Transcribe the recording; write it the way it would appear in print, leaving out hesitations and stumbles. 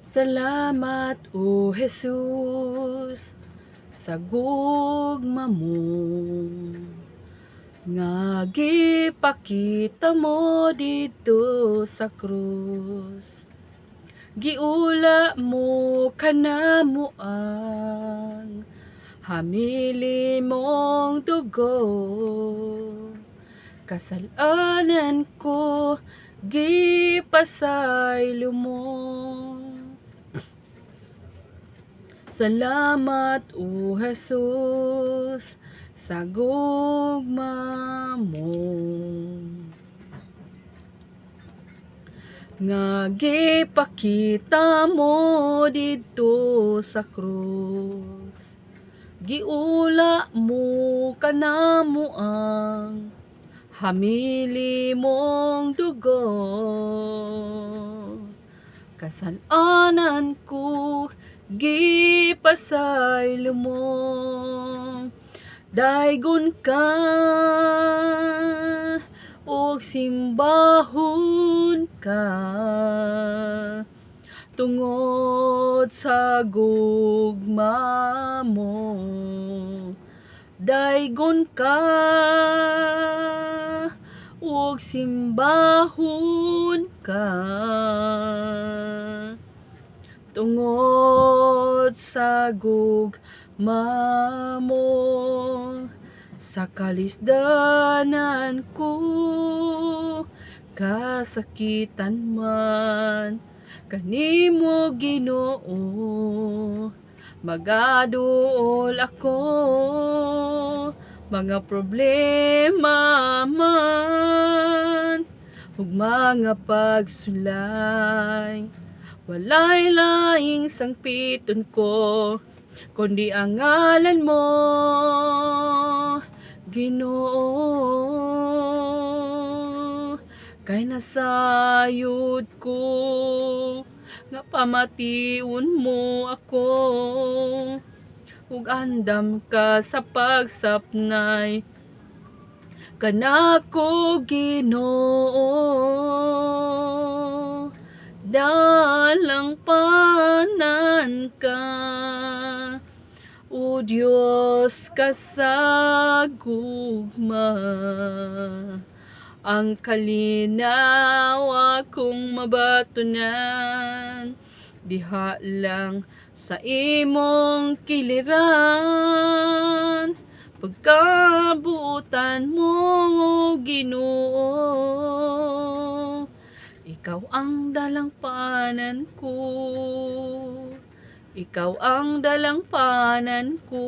Salamat, O Jesus, sa gugma mo, nga gipakita mo dito sa krus. Giula mo kanamo ang hamili mong dugo. Kasalanan ko gipasaylo mo. Salamat, O Jesus, sa gugma mo, nga gipakita mo dito sa krus. Giula mo kanamo ang hamili mong dugo. Kasalanan ko gipasaylo mo. Daygon ka og simbahon ka tungod sa gugma mo. Daygon ka og simbahon ka tungod sa gugma mo. Sa kalisdanan ko kasakitan man kanimo Ginoo, magaduol ako mga problema man ug mga pagsulay. Walay laing sangpiton ko kundi ang ngalan mo, Ginoo. Kay nasayod ko nga pamation mo ako ug andam ka sa pagsapnay kanako, Ginoo. Dalang panan ka, O Diyos, kasagugma. Ang kalinaw akong mabatunan, diha lang sa imong kiliran. Pagkabutan mo, Ginoo, ikaw ang dalang panan ko. Ikaw ang dalang panan ko.